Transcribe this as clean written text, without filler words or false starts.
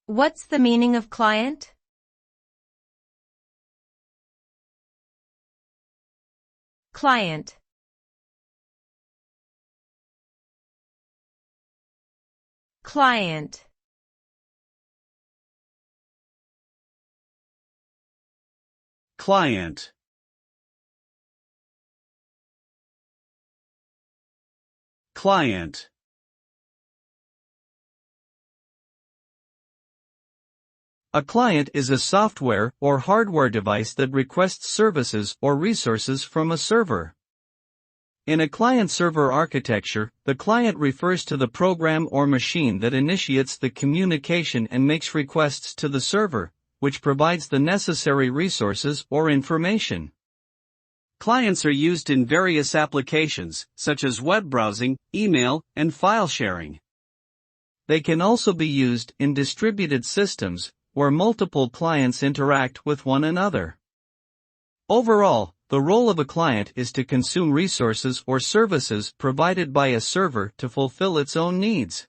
What's the meaning of client? Client. Client. Client. Client. A client is a software or hardware device that requests services or resources from a server. In a client-server architecture, the client refers to the program or machine that initiates the communication and makes requests to the server, which provides the necessary resources or information. Clients are used in various applications, such as web browsing, email, and file sharing. They can also be used in distributed systems, where multiple clients interact with one another. Overall, the role of a client is to consume resources or services provided by a server to fulfill its own needs.